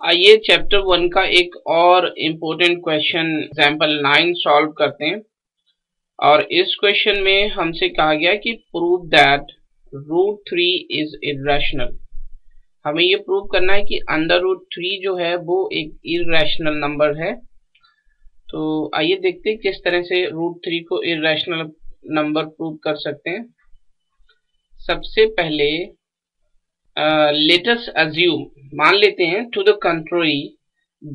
आइए चैप्टर 1 का एक और इम्पोर्टेंट क्वेश्चन एग्जाम्पल 9 सॉल्व करते हैं। और इस क्वेश्चन में हमसे कहा गया कि prove that root 3 is irrational. हमें ये प्रूव करना है कि अंडर रूट 3 जो है वो एक इर्रेशनल नंबर है। तो आइए देखते हैं किस तरह से रूट 3 को इर्रेशनल नंबर प्रूव कर सकते हैं। सबसे पहले लेट अस अज्यूम, मान लेते हैं to the contrary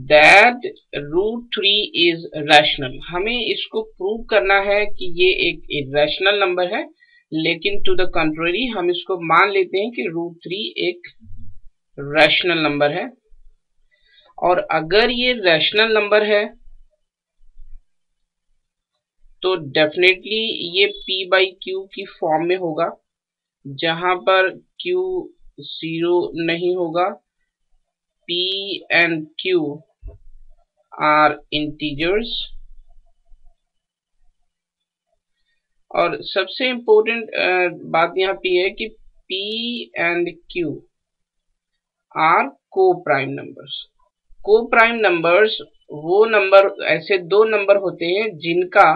that root 3 is rational. हमें इसको प्रूव करना है कि ये एक इरेशनल नंबर है, लेकिन टू द कंट्री हम इसको मान लेते हैं कि रूट 3 एक रैशनल नंबर है। और अगर ये रैशनल नंबर है तो डेफिनेटली ये p बाई क्यू की फॉर्म में होगा, जहां पर q 0 नहीं होगा। p and q are integers। और सबसे इम्पोर्टेंट बात यहाँ पे है कि p and q आर को प्राइम नंबर्स। को प्राइम नंबर्स वो नंबर, ऐसे दो नंबर होते हैं जिनका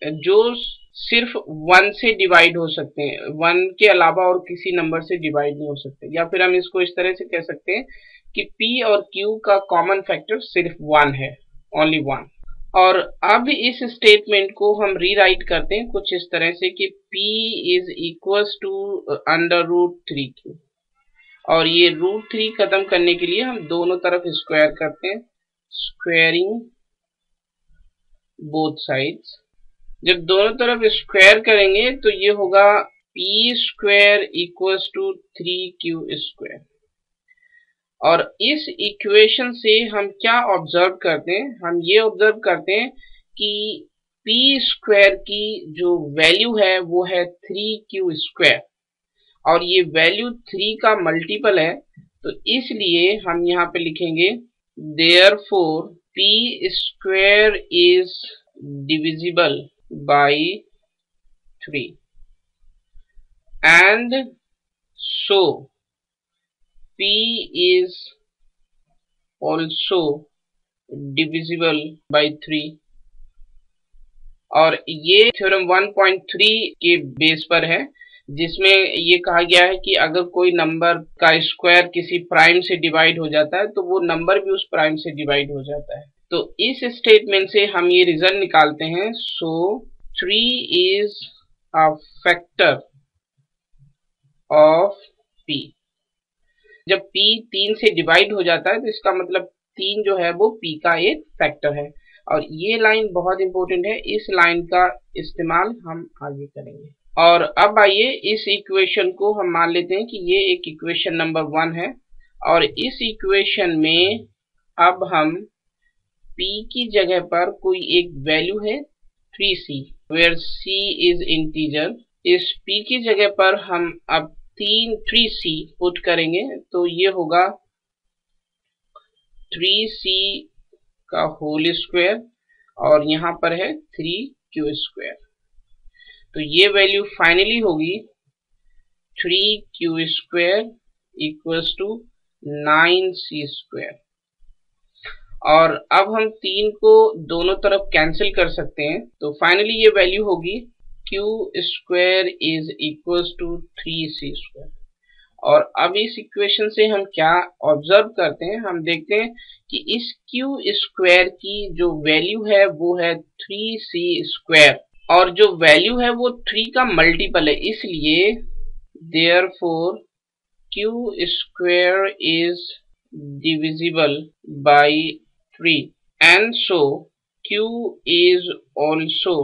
जो सिर्फ 1 से डिवाइड हो सकते हैं, 1 के अलावा और किसी नंबर से डिवाइड नहीं हो सकते। या फिर हम इसको इस तरह से कह सकते हैं कि p और q का कॉमन फैक्टर सिर्फ 1 है, ओनली 1। और अब इस स्टेटमेंट को हम रीराइट करते हैं कुछ इस तरह से कि p is equals to under root 3q। और ये रूट 3 खत्म करने के लिए हम दोनों तरफ स्क्वायर करते हैं, स्क्वायरिंग बोथ साइड्स। जब दोनों तरफ स्क्वायर करेंगे तो ये होगा p square equals to 3q square. और इस इक्वेशन से हम क्या ऑब्जर्व करते हैं? हम ये ऑब्जर्व करते हैं कि p स्क्वायर की जो वैल्यू है वो है 3q स्क्वायर, और ये वैल्यू 3 का मल्टीपल है। तो इसलिए हम यहाँ पे लिखेंगे therefore p square is divisible by 3 and so p is also divisible by 3। और ये थ्योरम 1.3 के बेस पर है, जिसमें ये कहा गया है कि अगर कोई नंबर का स्क्वायर किसी प्राइम से डिवाइड हो जाता है तो वो नंबर भी उस प्राइम से डिवाइड हो जाता है। तो इस स्टेटमेंट से हम ये रिजल्ट निकालते हैं, सो 3 is a factor of p। जब p 3 से डिवाइड हो जाता है तो इसका मतलब 3 जो है वो p का एक फैक्टर है। और ये लाइन बहुत इंपॉर्टेंट है, इस लाइन का इस्तेमाल हम आगे करेंगे। और अब आइए इस इक्वेशन को हम मान लेते हैं कि ये एक इक्वेशन नंबर 1 है। और इस इक्वेशन में अब हम p की जगह पर कोई एक वैल्यू है 3c, where c is integer. इस p की जगह पर हम अब 3c पुट करेंगे, तो ये होगा 3c का होल स्क्वायर और यहाँ पर है 3q स्क्वायर। तो ये वैल्यू फाइनली होगी 3q square equals to 9c square. और अब हम 3 को दोनों तरफ कैंसिल कर सकते हैं, तो फाइनली ये वैल्यू होगी q square is equals to 3c square. और अब इस इक्वेशन से हम क्या ऑब्जर्व करते हैं? हम देखते हैं कि इस q स्क्वायर की जो वैल्यू है वो है 3c स्क्वायर, और जो वैल्यू है वो 3 का मल्टीपल है। इसलिए therefore q square is divisible by 3 and so q is also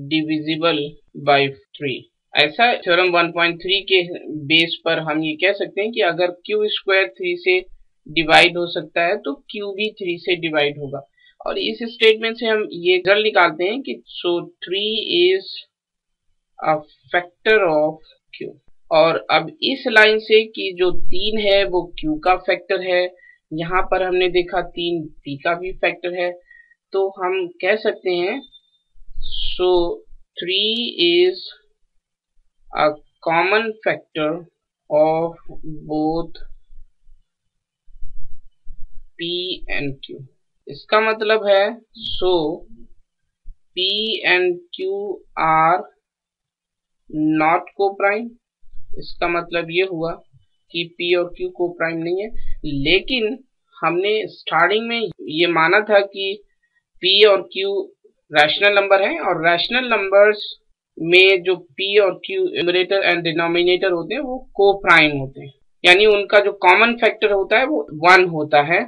divisible by 3। ऐसा थ्योरम 1.3 के बेस पर हम ये कह सकते हैं कि अगर q स्क्वायर 3 से डिवाइड हो सकता है तो q भी 3 से डिवाइड होगा। और इस स्टेटमेंट से हम ये रिजल्ट निकालते हैं कि सो 3 is a factor of q। और अब इस लाइन से कि जो 3 है वो q का फैक्टर है, यहाँ पर हमने देखा 3 p का भी फैक्टर है, तो हम कह सकते हैं सो 3 is a common factor of both P and Q। इसका मतलब है so P and Q are not coprime. इसका मतलब ये हुआ कि P और Q को प्राइम नहीं है, लेकिन हमने स्टार्टिंग में ये माना था कि P और Q रैशनल नंबर है, और रैशनल नंबर्स में जो P और Q न्यूमरेटर एंड डिनोमिनेटर होते हैं वो को प्राइम होते हैं, यानी उनका जो कॉमन फैक्टर होता है वो 1 होता है,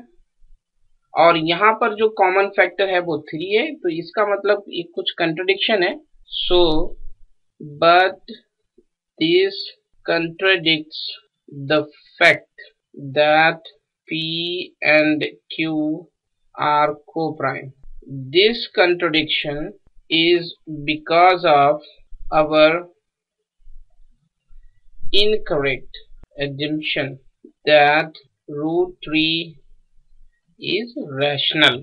और यहाँ पर जो कॉमन फैक्टर है वो 3 है। तो इसका मतलब ये कुछ कंट्रडिक्शन है। So but this contradicts the fact that P and Q are co-prime. This contradiction is because of our incorrect assumption that root 3 is rational।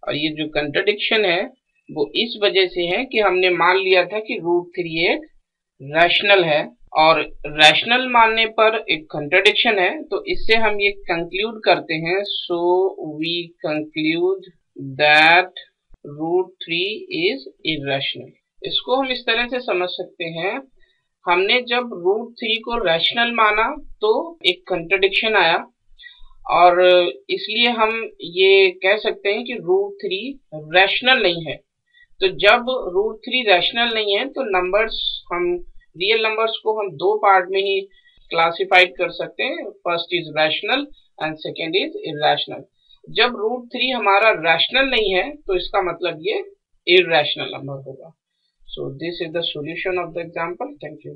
और ये जो contradiction है वो इस वजह से है कि हमने मान लिया था कि रूट 3 एक रैशनल है, और रैशनल मानने पर एक कंट्रडिक्शन है, तो इससे हम ये कंक्लूड करते हैं। So we conclude that root 3 is irrational. इसको हम इस तरह से समझ सकते हैं, हमने जब रूट 3 को रैशनल माना तो एक कंट्रडिक्शन आया, और इसलिए हम ये कह सकते हैं कि रूट 3 रैशनल नहीं है। तो जब रूट 3 रैशनल नहीं है तो नंबर्स, हम रियल नंबर्स को हम दो पार्ट में ही क्लासिफाइड कर सकते हैं, first is rational and second is irrational. जब रूट 3 हमारा रैशनल नहीं है तो इसका मतलब ये इरैशनल नंबर होगा। So this is the solution of the example. Thank you.